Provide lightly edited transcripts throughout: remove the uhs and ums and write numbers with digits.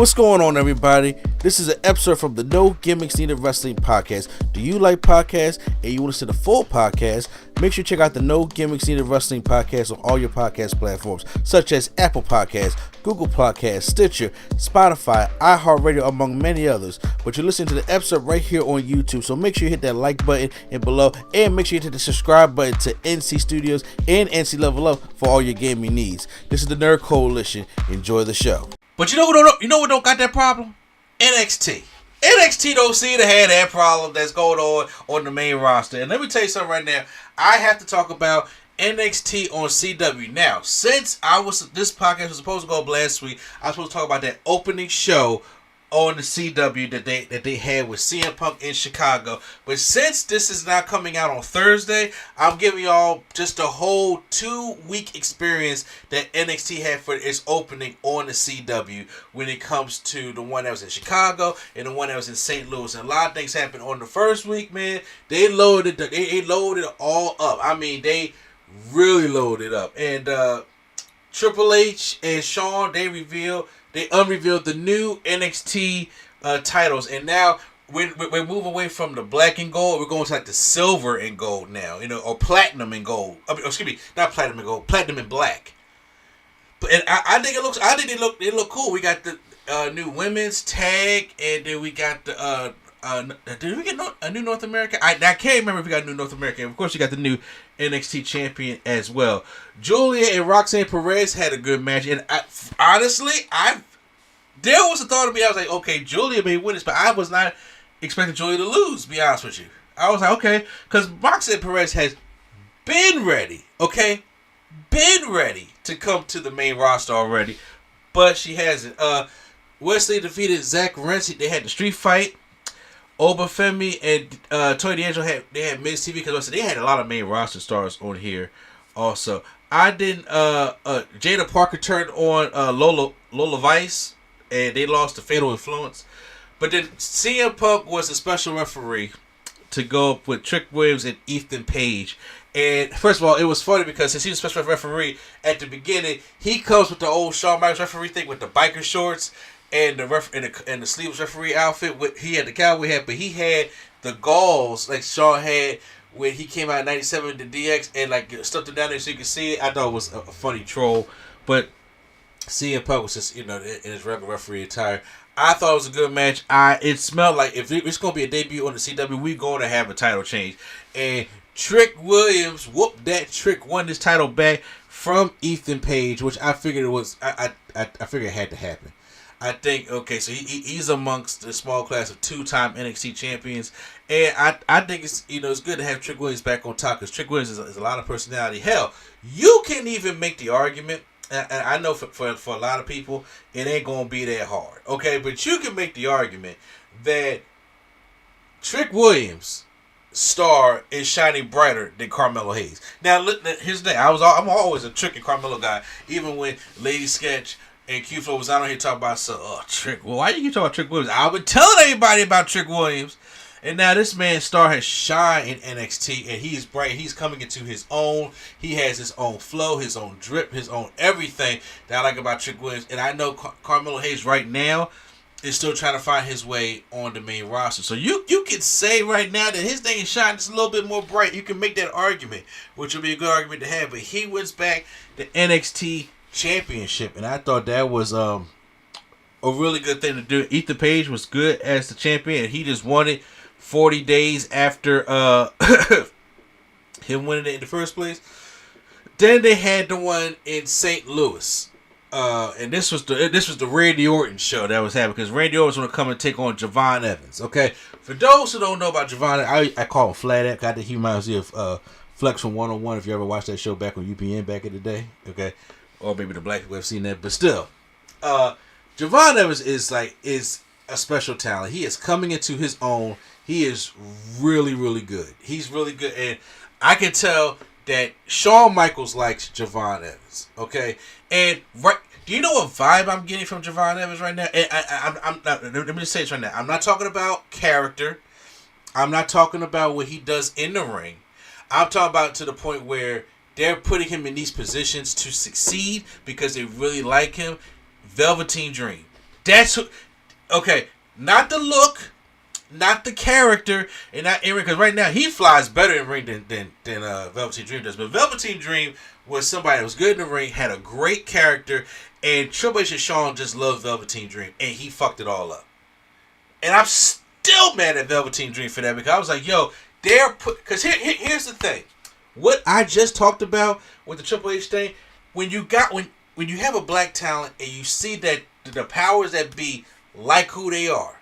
What's going on, everybody? This is an episode from the No Gimmicks Needed Wrestling podcast. Do you like podcasts and you want to see the full podcast? Make sure you check out the No Gimmicks Needed Wrestling podcast on all your podcast platforms, such as Apple Podcasts, Google Podcasts, Stitcher, Spotify, iHeartRadio, among many others. But you're listening to the episode right here on YouTube, so make sure you hit that like button and below, and make sure you hit the subscribe button to NC Studios and NC Level Up for all your gaming needs. This is the Nerd Coalition. Enjoy the show. But you know what don't got that problem? NXT. NXT don't seem to have that problem that's going on the main roster. And let me tell you something right now. I have to talk about NXT on CW. Now, since this podcast was supposed to go up last week, I was supposed to talk about that opening show on the CW that they had with CM Punk in Chicago. But since this is now coming out on Thursday, I'm giving y'all just a whole 2-week experience that NXT had for its opening on the CW when it comes to the one that was in Chicago and the one that was in St. Louis. And a lot of things happened on the first week, man. They loaded it all up. I mean, they really loaded up. And Triple H and Shawn, they unrevealed the new NXT titles, and now we're moving away from the black and gold. We're going to like the silver and gold now, or platinum and gold. Excuse me, not platinum and gold, platinum and black. And I think it look cool. We got the new women's tag, and then we got the did we get a new North American? I can't remember if we got a new North American. Of course, you got the new NXT champion as well. Julia and Roxanne Perez had a good match, and honestly, there was a thought of me. I was like, okay, Julia may win this, but I was not expecting Julia to lose. To be honest with you, I was like, okay, because Roxanne Perez has been ready, to come to the main roster already, but she hasn't. Wesley defeated Zach Renzi. They had the street fight. Obafemi and Tony D'Angelo had Miz TV because they had a lot of main roster stars on here. Also, Jada Parker turned on Lola Vice, and they lost to Fatal Influence. But then CM Punk was a special referee to go up with Trick Williams and Ethan Page. And first of all, it was funny because since he was a special referee at the beginning, he comes with the old Shawn Michaels referee thing with the biker shorts. And the sleeveless referee outfit. He had the cowboy hat, but he had the galls like Shawn had when he came out in '97 to DX and like stuffed it down there so you could see it. I thought it was a funny troll, but CM Punk was just in his regular referee attire. I thought it was a good match. It smelled like if it's going to be a debut on the CW, we're going to have a title change. And Trick Williams whooped that trick, won this title back from Ethan Page, which I figured it was. I figured it had to happen. I think, okay, so he's amongst the small class of 2-time NXT champions. And I think it's it's good to have Trick Williams back on top because Trick Williams is a lot of personality. Hell, you can even make the argument, and I know for a lot of people, it ain't going to be that hard, okay? But you can make the argument that Trick Williams' star is shining brighter than Carmelo Hayes. Now, here's the thing. I'm always a Trick and Carmelo guy, even when Lady Sketch and Q-Flow was out on here talking about Trick. Well, why you keep talking about Trick Williams? I've been telling everybody about Trick Williams. And now this man's star has shined in NXT, and he's bright. He's coming into his own. He has his own flow, his own drip, his own everything that I like about Trick Williams. And I know Carmelo Hayes right now is still trying to find his way on the main roster. So you can say right now that his thing is shining just a little bit more bright. You can make that argument, which would be a good argument to have. But he wins back the NXT championship, and I thought that was a really good thing to do. Ethan Page was good as the champion, and he just won it 40 days after him winning it in the first place. Then they had the one in St. Louis, and this was the Randy Orton show that was happening because Randy Orton was going to come and take on Javon Evans. Okay, for those who don't know about Javon, I call him Flat App. I think he reminds me of Flex from 101. If you ever watched that show back on UPN back in the day, okay. Or maybe the black people have seen that, but still, Javon Evans is a special talent. He is coming into his own. He is really, really good. He's really good, and I can tell that Shawn Michaels likes Javon Evans. Okay, and do you know what vibe I'm getting from Javon Evans right now? And I'm not. Let me just say this right now. I'm not talking about character. I'm not talking about what he does in the ring. I'm talking about to the point where they're putting him in these positions to succeed because they really like him. Velveteen Dream. That's who. Okay, not the look, not the character, and not in ring. Because right now he flies better in ring than Velveteen Dream does. But Velveteen Dream was somebody that was good in the ring, had a great character, and Triple H and Shawn just loved Velveteen Dream, and he fucked it all up. And I'm still mad at Velveteen Dream for that because I was like, yo, because here's the thing, what I just talked about with the Triple H thing, when you have a black talent and you see that the powers that be like who they are.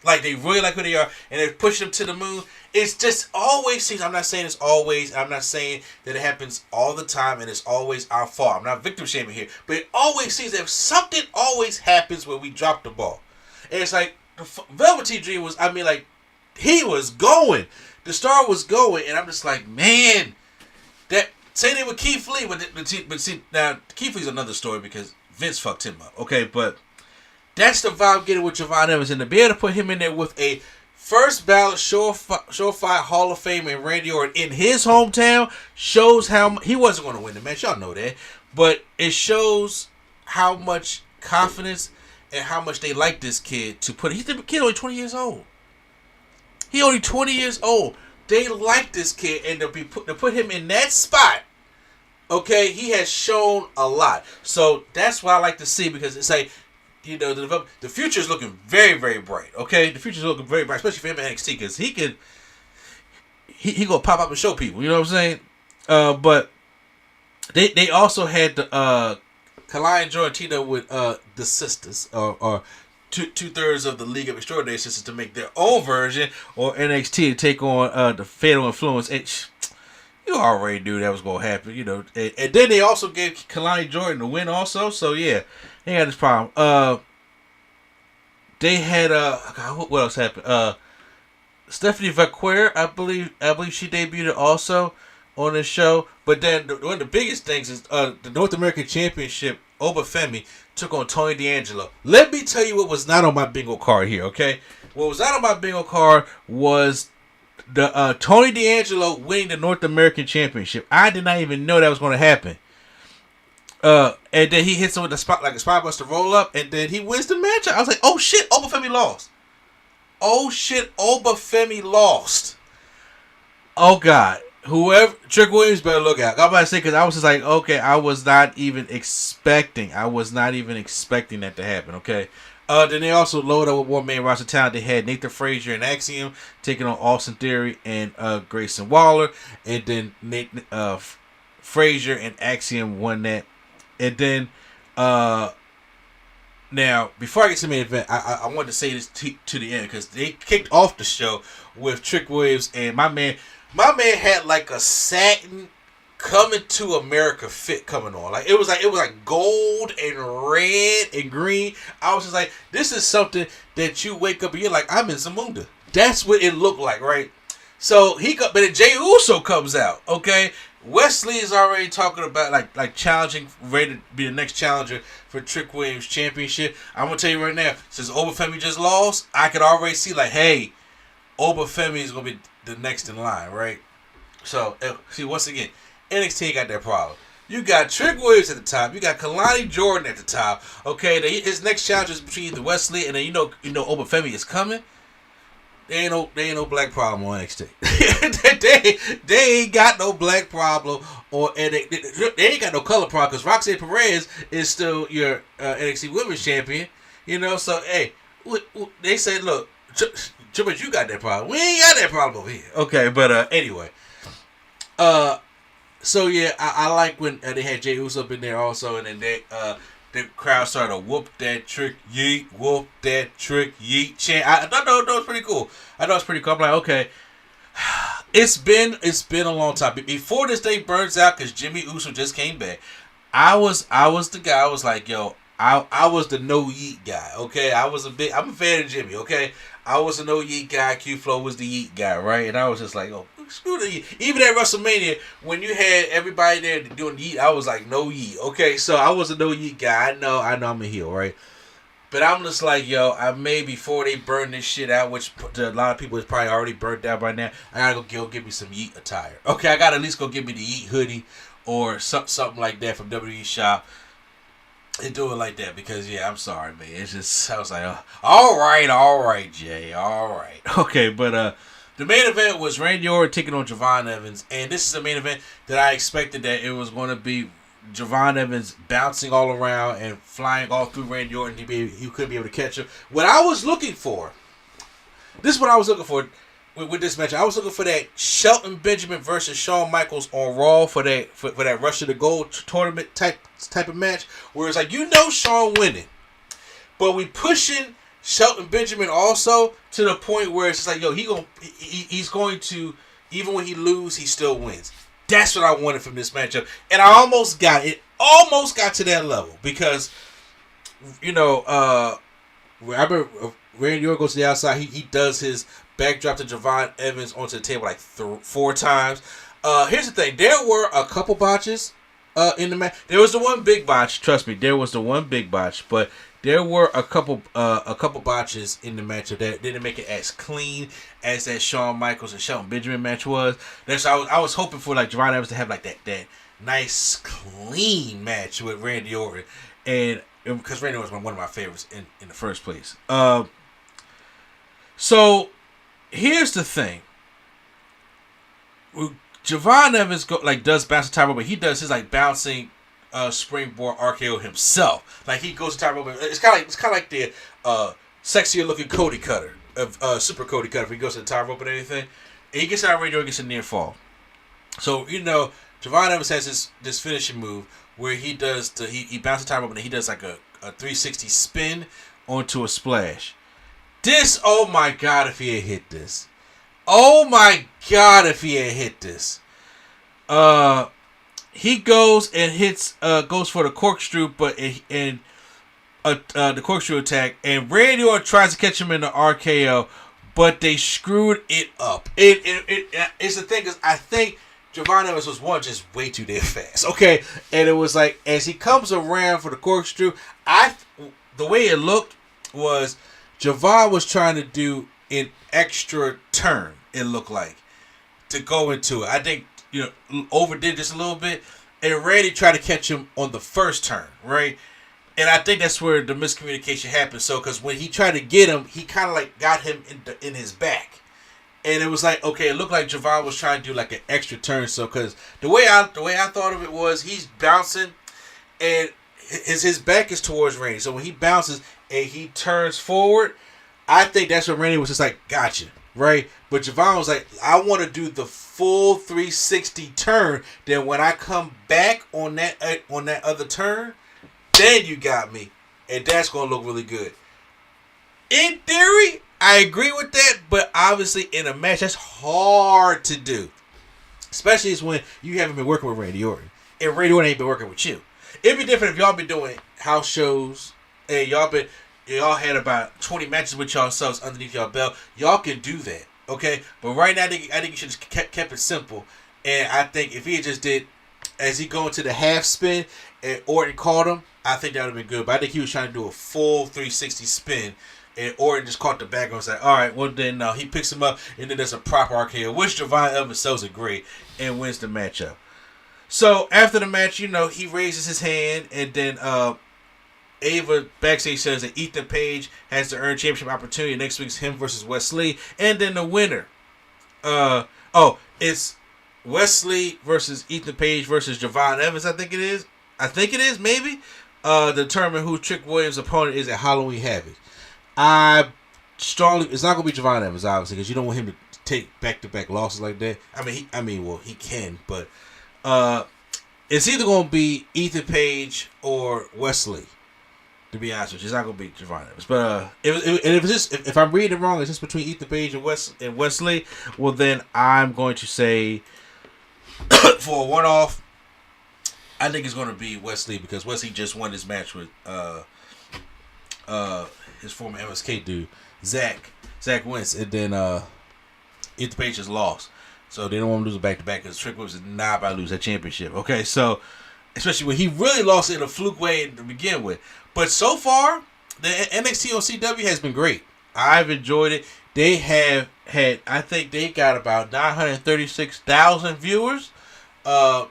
Like, they really like who they are, and they're pushing them to the moon. It's just always seems, I'm not saying it's always, I'm not saying that it happens all the time, and it's always our fault. I'm not victim shaming here, but it always seems that something always happens when we drop the ball. And it's like, Velveteen Dream was, I mean, like, he was going. The star was going, and I'm just like, man, that, same thing with Keith Lee, but see, now, Keith Lee's another story because Vince fucked him up, okay, but that's the vibe getting with Javon Evans, and to be able to put him in there with a first ballot surefire Hall of Fame and Randy Orton in his hometown shows how he wasn't going to win the match. Y'all know that, but it shows how much confidence and how much they like this kid to put. He's the kid only 20 years old. He only 20 years old. They like this kid, and to put him in that spot. Okay, he has shown a lot, so that's what I like to see because it's like, you know, the future is looking very, very bright. Okay, the future is looking very bright, especially for him at NXT because he gonna pop up and show people. You know what I'm saying? But they also had the Kalai and Jordantina with the sisters or two-thirds of the League of Extraordinary Sisters to make their own version, or NXT to take on the Fatal Influence. And you already knew that was gonna happen, you know. And then they also gave Kalani Jordan the win also. So yeah. They had this problem. They had what else happened? Stephanie Vaquer, I believe she debuted also on the show. But then one of the biggest things is the North American Championship. Obafemi took on Tony D'Angelo. Let me tell you what was not on my bingo card here. Okay, what was not on my bingo card was the Tony D'Angelo winning the North American Championship. I did not even know that was going to happen. And then he hits him with a spotbuster roll up, and then he wins the match. I was like, oh shit, Obafemi lost. Oh shit, Obafemi lost. Oh god, whoever Trick Williams better look out. I'm about to say because I was just like, okay, I was not even expecting that to happen. Okay. Then they also loaded up with one main roster talent. They had Nathan Frazier and Axiom taking on Austin Theory and Grayson Waller, and then Frazier and Axiom won that. And then, now, before I get to the main event, I wanted to say this to the end because they kicked off the show with Trick Williams and my man had like a satin Coming to America fit coming on. Like it was like gold and red and green. I was just like, this is something that you wake up and you're like, I'm in Zamunda. That's what it looked like, right? So but then Jey Uso comes out, okay? Wesley is already talking about like challenging, ready to be the next challenger for Trick Williams Championship. I'm gonna tell you right now, since Obafemi just lost, I could already see like, hey, Obafemi is gonna be the next in line, right? So see, once again, NXT got that problem. You got Trick Williams at the top. You got Kalani Jordan at the top. Okay, his next challenge is between the Wesley and then you know Obafemi is coming. There ain't no black problem on NXT. they ain't got no black problem, and they ain't got no color problem because Roxanne Perez is still your NXT Women's Champion. You know, so hey, they say, look, Triple H, you got that problem. We ain't got that problem over here. Okay, but anyway, so yeah, I like when they had Jey Uso up in there also, and then the crowd started to whoop that trick yeet chant. I thought that was pretty cool. I'm like, okay, it's been a long time. Before this thing burns out, because Jimmy Uso just came back, I was the guy. I was like, yo, I was the no yeet guy. Okay, I'm a fan of Jimmy. Okay, I was a no yeet guy. Q Flow was the yeet guy, right? And I was just like, oh, screw the yeet. Even at WrestleMania, when you had everybody there doing yeet, I was like, no yeet. Okay, so I was a no yeet guy. I know I'm a heel, right? But I'm just like, yo, I may before they burn this shit out, which to a lot of people is probably already burnt out by now. I gotta go get me some yeet attire. Okay, I gotta at least go get me the yeet hoodie or something like that from WWE Shop. and do it like that because I'm sorry, man. It's just I was like, all right, Jay, all right, okay. But the main event was Randy Orton taking on Javon Evans, and this is the main event that I expected that it was going to be Javon Evans bouncing all around and flying all through Randy Orton. He couldn't be able to catch him. What I was looking for, this is what I was looking for. With this match, I was looking for that Shelton Benjamin versus Shawn Michaels on Raw for that Rush to the Gold tournament type of match, where it's like Shawn winning, but we pushing Shelton Benjamin also to the point where it's just like he's going to, even when he lose, he still wins. That's what I wanted from this matchup, and I almost got it. Almost got to that level because I remember Randy Orton goes to the outside. He does his backdrop to Javon Evans onto the table like 4 times. Here's the thing. There were a couple botches in the match. There was the one big botch. Trust me, there was the one big botch. But there were a couple botches in the matchup that didn't make it as clean as that Shawn Michaels and Shelton Benjamin match was. I was hoping for like Javon Evans to have like that nice clean match with Randy Orton, and because Randy Orton was one of my favorites in the first place. So here's the thing. Javon Evans does bounce the top rope, but he does his like bouncing springboard RKO himself. Like he goes to top rope. It's kind of like the sexier looking Cody Cutter of Super Cody Cutter. If he goes to the top rope and everything, and he gets out of radio, gets a near fall. So Javon Evans has this finishing move where he does he bounces the top rope and then he does like a 360 spin onto a splash. This, oh my God, if he had hit this. Oh my God, if he had hit this. He goes and hits, goes for the corkscrew, the corkscrew attack, and Randy Orton tries to catch him in the RKO, but they screwed it up. It's the thing, because I think Javon Evans was just way too damn fast. Okay, and it was like, as he comes around for the corkscrew, the way it looked was Javon was trying to do an extra turn, it looked like, to go into it. I think, overdid just a little bit. And Randy tried to catch him on the first turn, right? And I think that's where the miscommunication happened. So, because when he tried to get him, he kind of like got him in his back. And it was like, okay, it looked like Javon was trying to do like an extra turn. So, because the way I thought of it was he's bouncing and his back is towards Randy. So when he bounces and he turns forward, I think that's when Randy was just like, gotcha, right? But Javon was like, I want to do the full 360 turn. Then when I come back on that other turn, then you got me, and that's gonna look really good. In theory, I agree with that, but obviously in a match, that's hard to do, especially when you haven't been working with Randy Orton, and Randy Orton ain't been working with you. It'd be different if y'all been doing house shows and y'all had about 20 matches with yourselves underneath y'all belt. Y'all can do that, okay? But right now, I think you should just kept it simple. And I think if he just did, as he go into the half spin and Orton caught him, I think that would have been good. But I think he was trying to do a full 360 spin, and Orton just caught the back and was like, all right, well then he picks him up, and then there's a proper RKO, which Javon Evans sells it great and wins the matchup. So after the match, he raises his hand, and then Ava backstage says that Ethan Page has to earn championship opportunity. Next week's him versus Wesley, and then the winner. It's Wesley versus Ethan Page versus Javon Evans. I think it is. Maybe determine who Trick Williams' opponent is at Halloween Havoc. It's not gonna be Javon Evans, obviously, because you don't want him to take back-to-back losses like that. He can, but it's either gonna be Ethan Page or Wesley. To be honest with you, it's not gonna be Javon Evans. But if I'm reading it wrong, it's just between Ethan Page and Wesley. Well, then I'm going to say for a one-off, I think it's going to be Wesley, because Wesley just won his match with his former MSK dude, Zach Wentz, and then Ethan Page just lost. So they don't want to lose it back-to-back, because Trick Williams is not about to lose that championship. Okay, so especially when he really lost it in a fluke way to begin with. But so far, the NXT on CW has been great. I've enjoyed it. They have had, I think they got about 936,000 viewers at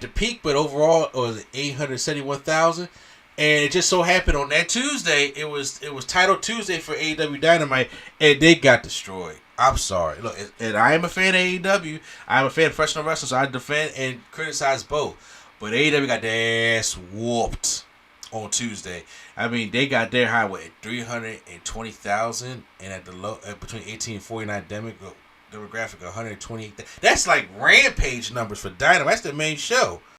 the peak, but overall it was 871,000. And it just so happened on that Tuesday, it was titled Tuesday for AEW Dynamite, and they got destroyed. I'm sorry. Look, and I am a fan of AEW. I'm a fan of professional wrestling, so I defend and criticize both. But AEW got their ass whooped on Tuesday. I mean, they got their high with 320,000, and at the low, between 18 and 49 demographic 128. That's like Rampage numbers for Dynamite. That's the main show.